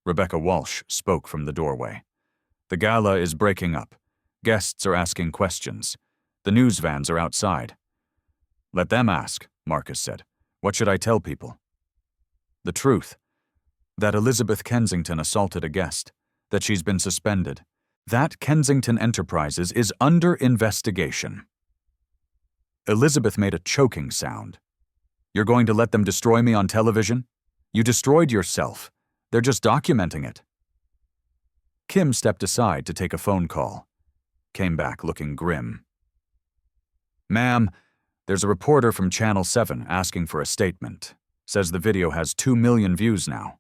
Rebecca Walsh spoke from the doorway. The gala is breaking up. Guests are asking questions. The news vans are outside. Let them ask, Marcus said. What should I tell people? The truth. That Elizabeth Kensington assaulted a guest. That she's been suspended. That Kensington Enterprises is under investigation. Elizabeth made a choking sound. You're going to let them destroy me on television? You destroyed yourself. They're just documenting it. Kim stepped aside to take a phone call. Came back looking grim. Ma'am, There's a reporter from Channel 7 asking for a statement. Says the video has 2 million views now.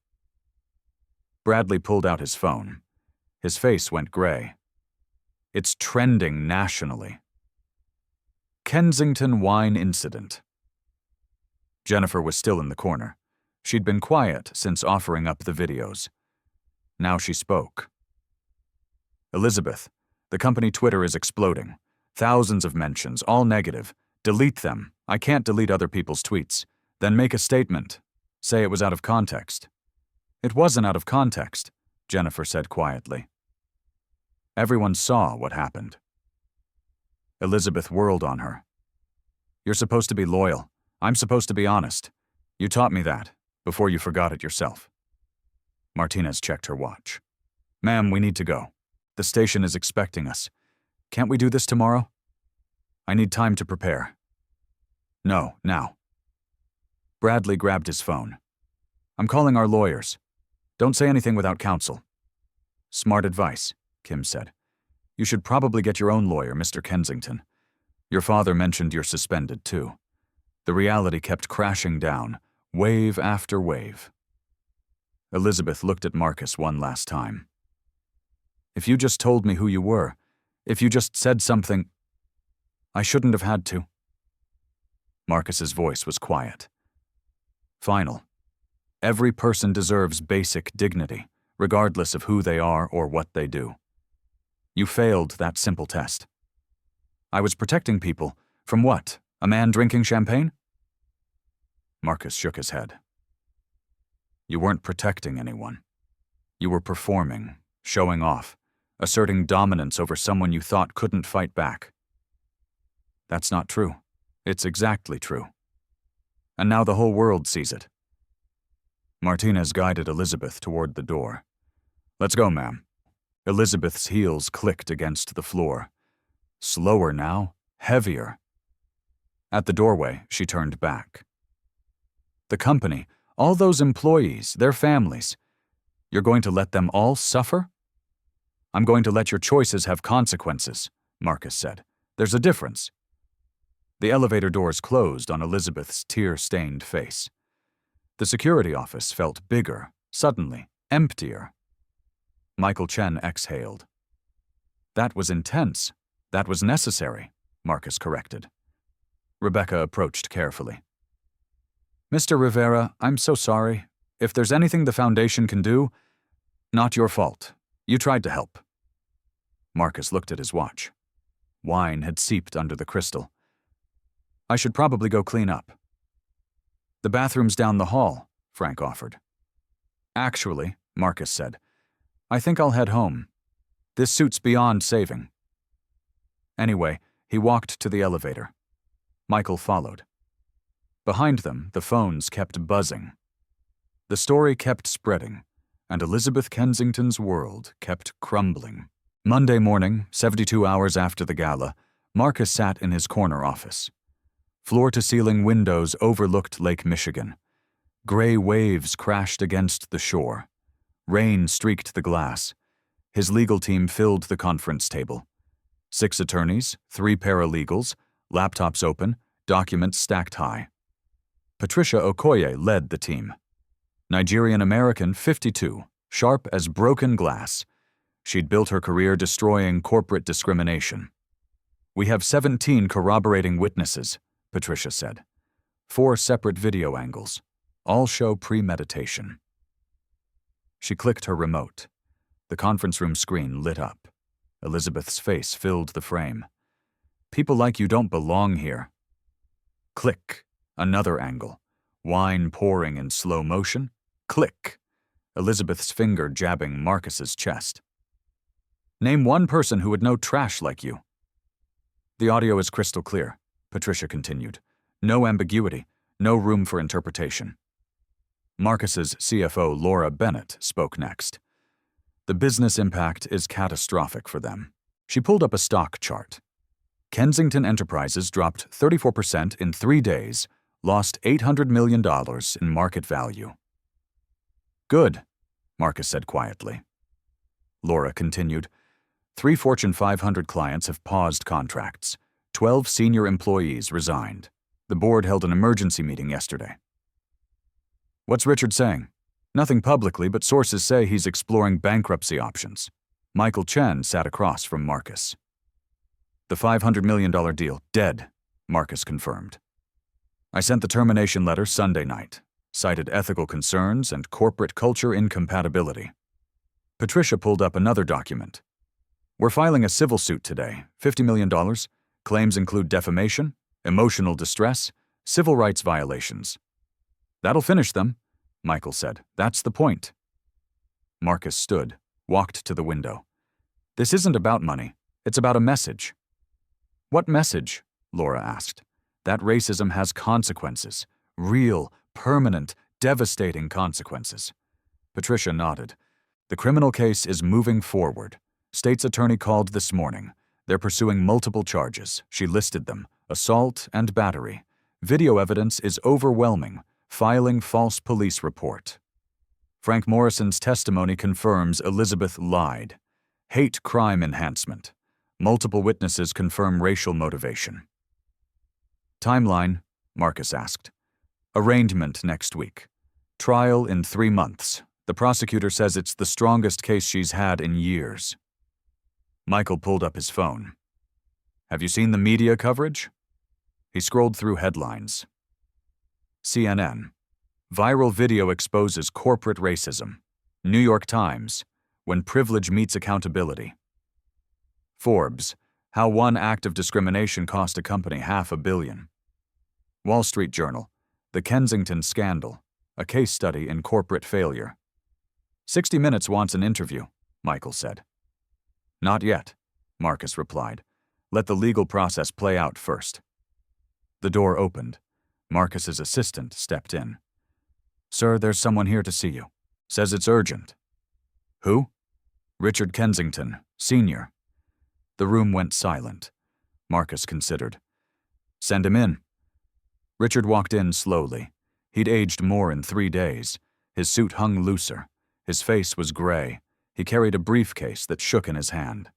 Bradley pulled out his phone. His face went gray. It's trending nationally. Kensington wine incident. Jennifer was still in the corner. She'd been quiet since offering up the videos. Now she spoke. Elizabeth, the company Twitter is exploding. Thousands of mentions, all negative. Delete them. I can't delete other people's tweets. Then make a statement. Say it was out of context. It wasn't out of context, Jennifer said quietly. Everyone saw what happened. Elizabeth whirled on her. You're supposed to be loyal. I'm supposed to be honest. You taught me that, before you forgot it yourself. Martinez checked her watch. Ma'am, we need to go. The station is expecting us. Can't we do this tomorrow? I need time to prepare. No, now. Bradley grabbed his phone. I'm calling our lawyers. Don't say anything without counsel. Smart advice, Kim said. You should probably get your own lawyer, Mr. Kensington. Your father mentioned you're suspended, too. The reality kept crashing down, wave after wave. Elizabeth looked at Marcus one last time. If you just told me who you were, if you just said something, I shouldn't have had to. Marcus's voice was quiet. Final. Every person deserves basic dignity, regardless of who they are or what they do. You failed that simple test. I was protecting people from what? A man drinking champagne? Marcus shook his head. You weren't protecting anyone. You were performing, showing off, asserting dominance over someone you thought couldn't fight back. That's not true. It's exactly true. And now the whole world sees it. Martinez guided Elizabeth toward the door. Let's go, ma'am. Elizabeth's heels clicked against the floor. Slower now, heavier. At the doorway, she turned back. The company, all those employees, their families, you're going to let them all suffer? I'm going to let your choices have consequences, Marcus said. There's a difference. The elevator doors closed on Elizabeth's tear-stained face. The security office felt bigger, suddenly, emptier. Michael Chen exhaled. That was intense. That was necessary, Marcus corrected. Rebecca approached carefully. Mr. Rivera, I'm so sorry. If there's anything the Foundation can do, not your fault. You tried to help. Marcus looked at his watch. Wine had seeped under the crystal. I should probably go clean up. The bathroom's down the hall, Frank offered. Actually, Marcus said, I think I'll head home. This suit's beyond saving. Anyway, he walked to the elevator. Michael followed. Behind them, the phones kept buzzing. The story kept spreading, and Elizabeth Kensington's world kept crumbling. Monday morning, 72 hours after the gala, Marcus sat in his corner office. Floor-to-ceiling windows overlooked Lake Michigan. Gray waves crashed against the shore. Rain streaked the glass. His legal team filled the conference table. 6 attorneys, 3 paralegals, laptops open, documents stacked high. Patricia Okoye led the team. Nigerian-American, 52, sharp as broken glass. She'd built her career destroying corporate discrimination. We have 17 corroborating witnesses, Patricia said. 4 separate video angles. All show premeditation. She clicked her remote. The conference room screen lit up. Elizabeth's face filled the frame. People like you don't belong here. Click. Another angle. Wine pouring in slow motion. Click. Elizabeth's finger jabbing Marcus's chest. Name one person who would know trash like you. The audio is crystal clear, Patricia continued. No ambiguity, no room for interpretation. Marcus's CFO, Laura Bennett, spoke next. The business impact is catastrophic for them. She pulled up a stock chart. Kensington Enterprises dropped 34% in 3 days, lost $800 million in market value. Good, Marcus said quietly. Laura continued. 3 Fortune 500 clients have paused contracts. 12 senior employees resigned. The board held an emergency meeting yesterday. What's Richard saying? Nothing publicly, but sources say he's exploring bankruptcy options. Michael Chen sat across from Marcus. The $500 million deal, dead, Marcus confirmed. I sent the termination letter Sunday night, cited ethical concerns and corporate culture incompatibility. Patricia pulled up another document. We're filing a civil suit today, $50 million. Claims include defamation, emotional distress, civil rights violations. That'll finish them, Michael said. That's the point. Marcus stood, walked to the window. This isn't about money. It's about a message. What message? Laura asked. That racism has consequences. Real, permanent, devastating consequences. Patricia nodded. The criminal case is moving forward. State's attorney called this morning. They're pursuing multiple charges. She listed them: assault and battery. Video evidence is overwhelming. Filing false police report. Frank Morrison's testimony confirms Elizabeth lied. Hate crime enhancement. Multiple witnesses confirm racial motivation. Timeline, Marcus asked. Arraignment next week. Trial in 3 months. The prosecutor says it's the strongest case she's had in years. Michael pulled up his phone. Have you seen the media coverage? He scrolled through headlines. CNN. Viral video exposes corporate racism. New York Times. When privilege meets accountability. Forbes. How one act of discrimination cost a company $500 million. Wall Street Journal. The Kensington Scandal. A case study in corporate failure. 60 Minutes wants an interview, Michael said. Not yet, Marcus replied. Let the legal process play out first. The door opened. Marcus's assistant stepped in. Sir, there's someone here to see you. Says it's urgent. Who? Richard Kensington, Sr. The room went silent. Marcus considered. Send him in. Richard walked in slowly. He'd aged more in 3 days. His suit hung looser. His face was gray. He carried a briefcase that shook in his hand.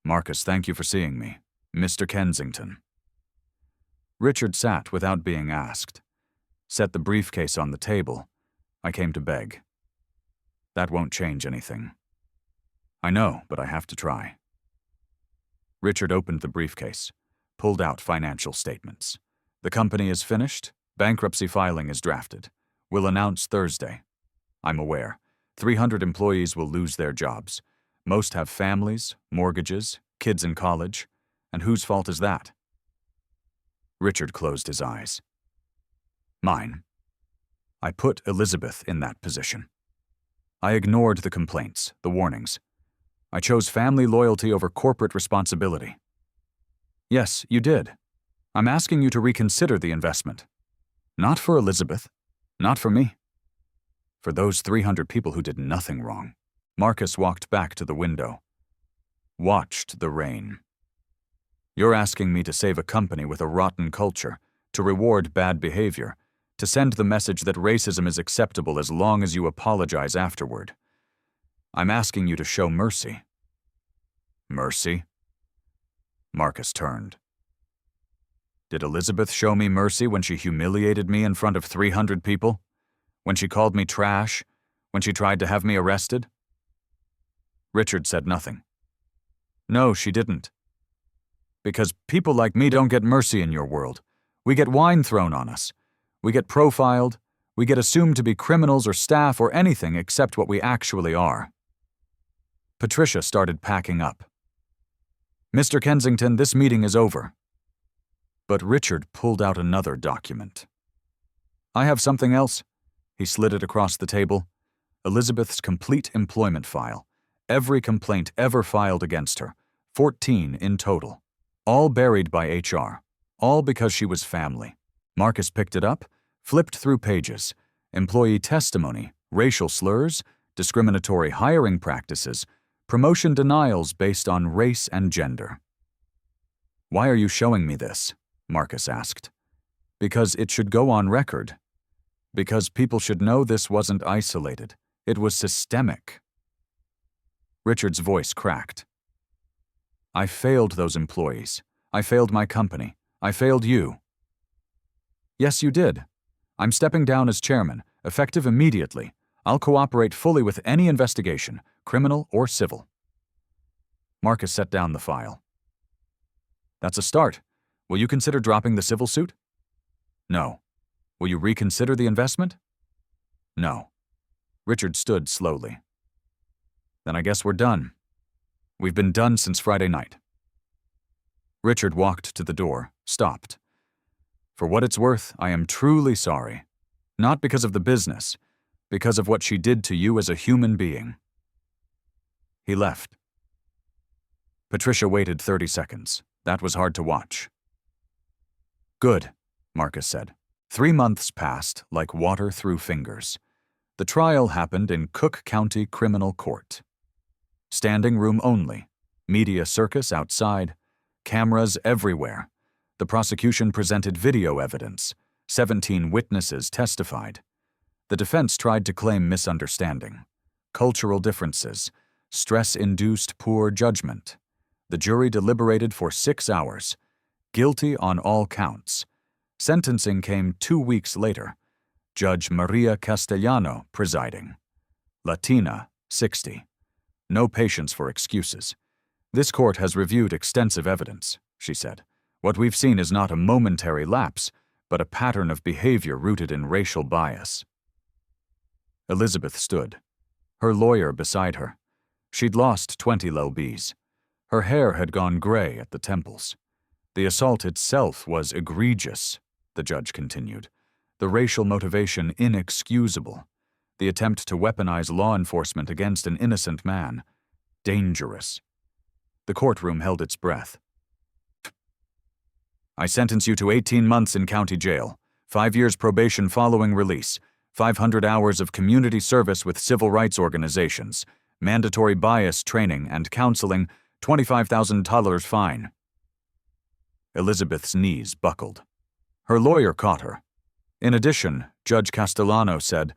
Marcus, thank you for seeing me. Mr. Kensington. Richard sat without being asked. Set the briefcase on the table. I came to beg. That won't change anything. I know, but I have to try. Richard opened the briefcase, pulled out financial statements. The company is finished. Bankruptcy filing is drafted. We'll announce Thursday. I'm aware. 300 employees will lose their jobs. Most have families, mortgages, kids in college. And whose fault is that? Richard closed his eyes. Mine. I put Elizabeth in that position. I ignored the complaints, the warnings. I chose family loyalty over corporate responsibility. Yes, you did. I'm asking you to reconsider the investment. Not for Elizabeth. Not for me. For those 300 people who did nothing wrong. Marcus walked back to the window. Watched the rain. You're asking me to save a company with a rotten culture, to reward bad behavior, to send the message that racism is acceptable as long as you apologize afterward. I'm asking you to show mercy. Mercy? Marcus turned. Did Elizabeth show me mercy when she humiliated me in front of 300 people? When she called me trash? When she tried to have me arrested? Richard said nothing. No, she didn't. Because people like me don't get mercy in your world. We get wine thrown on us. We get profiled. We get assumed to be criminals or staff or anything except what we actually are. Patricia started packing up. Mr. Kensington, this meeting is over. But Richard pulled out another document. I have something else. He slid it across the table. Elizabeth's complete employment file. Every complaint ever filed against her. 14 in total. All buried by HR. All because she was family. Marcus picked it up, flipped through pages. Employee testimony, racial slurs, discriminatory hiring practices, promotion denials based on race and gender. Why are you showing me this? Marcus asked. Because it should go on record. Because people should know this wasn't isolated. It was systemic. Richard's voice cracked. I failed those employees. I failed my company. I failed you. Yes, you did. I'm stepping down as chairman, effective immediately. I'll cooperate fully with any investigation, criminal or civil. Marcus set down the file. That's a start. Will you consider dropping the civil suit? No. Will you reconsider the investment? No. Richard stood slowly. Then I guess we're done. We've been done since Friday night. Richard walked to the door, stopped. For what it's worth, I am truly sorry. Not because of the business, because of what she did to you as a human being. He left. Patricia waited 30 seconds. That was hard to watch. Good, Marcus said. 3 months passed like water through fingers. The trial happened in Cook County Criminal Court. Standing room only, media circus outside, cameras everywhere. The prosecution presented video evidence. 17 witnesses testified. The defense tried to claim misunderstanding, cultural differences, stress-induced poor judgment. The jury deliberated for 6 hours. Guilty on all counts. Sentencing came 2 weeks later. Judge Maria Castellano presiding. Latina, 60. No patience for excuses. This court has reviewed extensive evidence, she said. What we've seen is not a momentary lapse, but a pattern of behavior rooted in racial bias. Elizabeth stood, her lawyer beside her. She'd lost 20 lbs. Her hair had gone gray at the temples. The assault itself was egregious, the judge continued. The racial motivation inexcusable. The attempt to weaponize law enforcement against an innocent man. Dangerous. The courtroom held its breath. I sentence you to 18 months in county jail, 5 years probation following release, 500 hours of community service with civil rights organizations, mandatory bias training and counseling, $25,000 fine. Elizabeth's knees buckled. Her lawyer caught her. In addition, Judge Castellano said,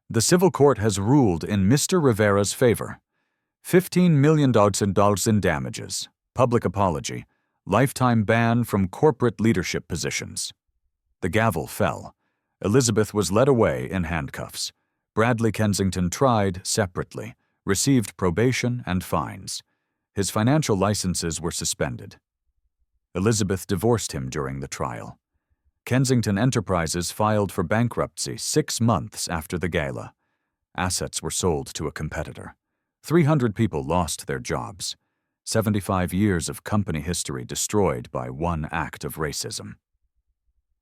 the civil court has ruled in Mr. Rivera's favor. $15 million in damages, public apology, lifetime ban from corporate leadership positions. The gavel fell. Elizabeth was led away in handcuffs. Bradley Kensington tried separately, received probation and fines. His financial licenses were suspended. Elizabeth divorced him during the trial. Kensington Enterprises filed for bankruptcy 6 months after the gala. Assets were sold to a competitor. 300 people lost their jobs. 75 years of company history destroyed by one act of racism.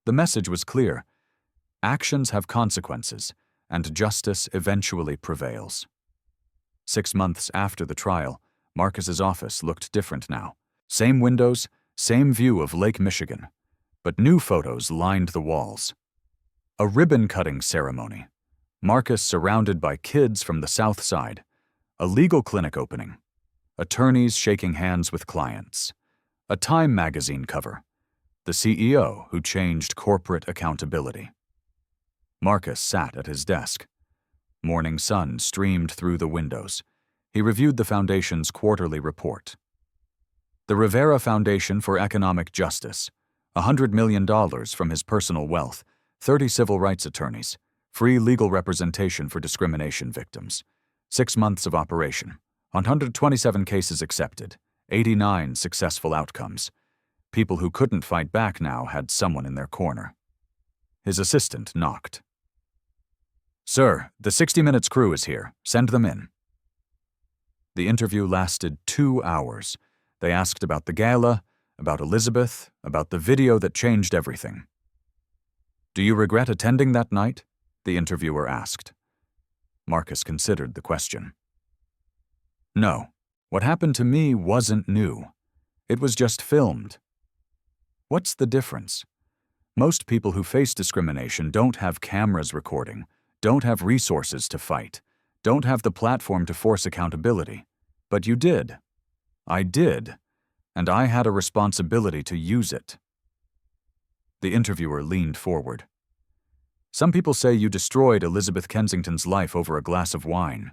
The message was clear. Actions have consequences, and justice eventually prevails. 6 months after the trial, Marcus's office looked different now. Same windows, same view of Lake Michigan. But new photos lined the walls. A ribbon-cutting ceremony. Marcus surrounded by kids from the South Side. A legal clinic opening. Attorneys shaking hands with clients. A Time magazine cover. The CEO who changed corporate accountability. Marcus sat at his desk. Morning sun streamed through the windows. He reviewed the foundation's quarterly report. The Rivera Foundation for Economic Justice. $100 million from his personal wealth, 30 civil rights attorneys, free legal representation for discrimination victims, 6 months of operation, 127 cases accepted, 89 successful outcomes. People who couldn't fight back now had someone in their corner. His assistant knocked. Sir, the 60 Minutes crew is here. Send them in. The interview lasted 2 hours. They asked about the gala, about Elizabeth, about the video that changed everything. Do you regret attending that night? The interviewer asked. Marcus considered the question. No, what happened to me wasn't new. It was just filmed. What's the difference? Most people who face discrimination don't have cameras recording, don't have resources to fight, don't have the platform to force accountability. But you did. I did. And I had a responsibility to use it. The interviewer leaned forward. Some people say you destroyed Elizabeth Kensington's life over a glass of wine.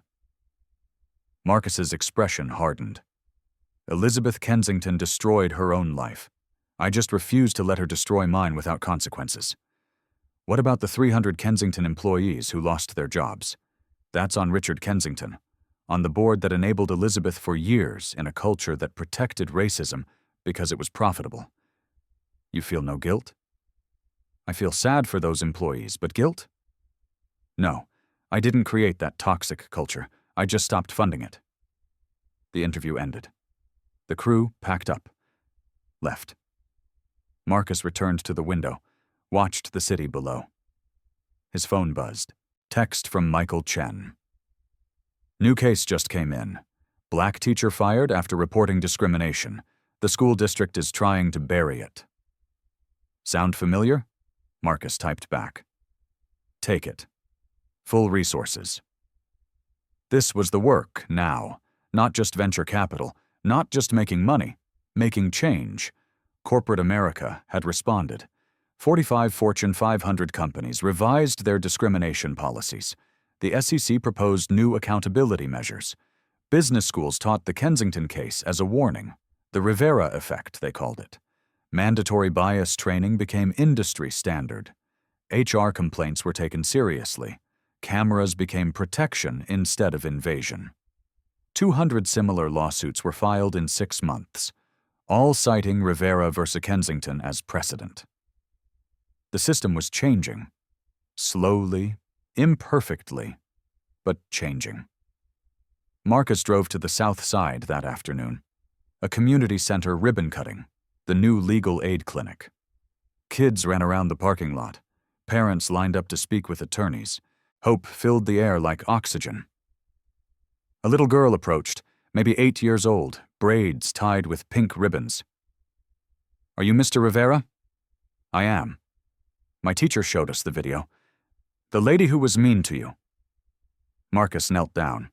Marcus's expression hardened. Elizabeth Kensington destroyed her own life. I just refused to let her destroy mine without consequences. What about the 300 Kensington employees who lost their jobs? That's on Richard Kensington, on the board that enabled Elizabeth for years in a culture that protected racism because it was profitable. You feel no guilt? I feel sad for those employees, but guilt? No, I didn't create that toxic culture. I just stopped funding it. The interview ended. The crew packed up, left. Marcus returned to the window, watched the city below. His phone buzzed. Text from Michael Chen. New case just came in. Black teacher fired after reporting discrimination. The school district is trying to bury it. Sound familiar? Marcus typed back. Take it. Full resources. This was the work now, not just venture capital, not just making money, making change. Corporate America had responded. 45 Fortune 500 companies revised their discrimination policies. The SEC proposed new accountability measures. Business schools taught the Kensington case as a warning. The Rivera effect, they called it. Mandatory bias training became industry standard. HR complaints were taken seriously. Cameras became protection instead of invasion. 200 similar lawsuits were filed in 6 months, all citing Rivera versus Kensington as precedent. The system was changing. Slowly, imperfectly, but changing. Marcus drove to the South Side that afternoon. A community center ribbon cutting. The new legal aid clinic. Kids ran around the parking lot. Parents lined up to speak with attorneys. Hope filled the air like oxygen. A little girl approached, maybe 8 years old, braids tied with pink ribbons. Are you Mr. Rivera? I am. My teacher showed us the video. The lady who was mean to you. Marcus knelt down.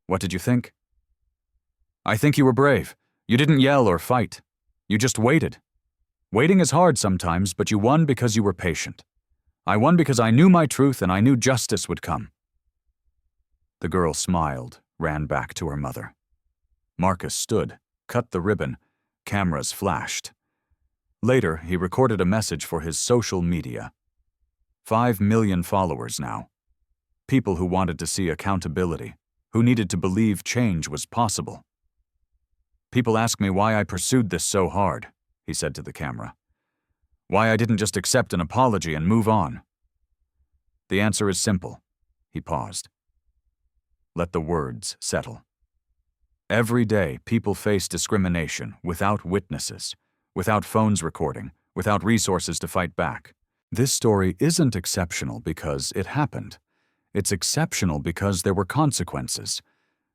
What did you think? I think you were brave. You didn't yell or fight. You just waited. Waiting is hard sometimes, but you won because you were patient. I won because I knew my truth and I knew justice would come. The girl smiled, ran back to her mother. Marcus stood, cut the ribbon. Cameras flashed. Later, he recorded a message for his social media. 5 million followers now. People who wanted to see accountability, who needed to believe change was possible. People ask me why I pursued this so hard, he said to the camera. Why I didn't just accept an apology and move on. The answer is simple. He paused. Let the words settle. Every day, people face discrimination without witnesses, without phones recording, without resources to fight back. This story isn't exceptional because it happened. It's exceptional because there were consequences.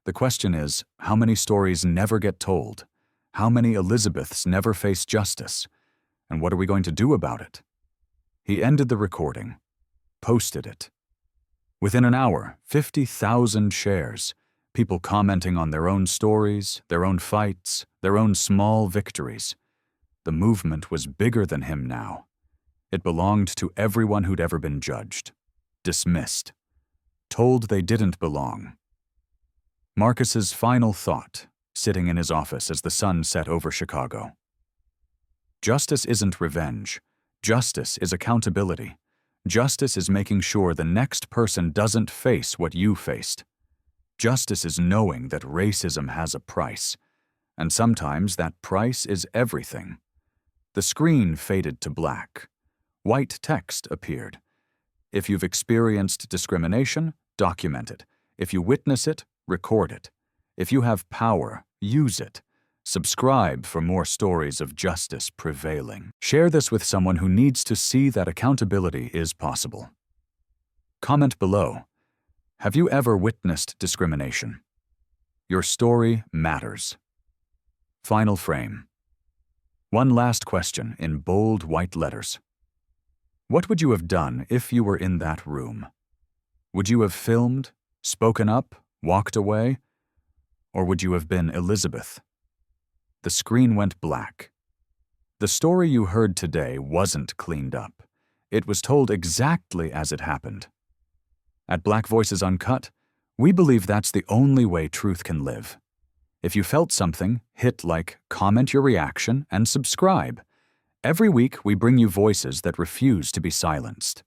The question is, how many stories never get told? How many Elizabeths never face justice? And what are we going to do about it? He ended the recording, posted it. Within an hour, 50,000 shares, people commenting on their own stories, their own fights, their own small victories. The movement was bigger than him now. It belonged to everyone who'd ever been judged, dismissed, told they didn't belong. Marcus's final thought, sitting in his office as the sun set over Chicago. Justice isn't revenge. Justice is accountability. Justice is making sure the next person doesn't face what you faced. Justice is knowing that racism has a price, and sometimes that price is everything. The screen faded to black. White text appeared. If you've experienced discrimination, document it. If you witness it, record it. If you have power, use it. Subscribe for more stories of justice prevailing. Share this with someone who needs to see that accountability is possible. Comment below. Have you ever witnessed discrimination? Your story matters. Final frame. One last question in bold white letters. What would you have done if you were in that room? Would you have filmed, spoken up, walked away? Or would you have been Elizabeth? The screen went black. The story you heard today wasn't cleaned up. It was told exactly as it happened. At Black Voices Uncut, we believe that's the only way truth can live. If you felt something, hit like, comment your reaction, and subscribe. Every week, we bring you voices that refuse to be silenced.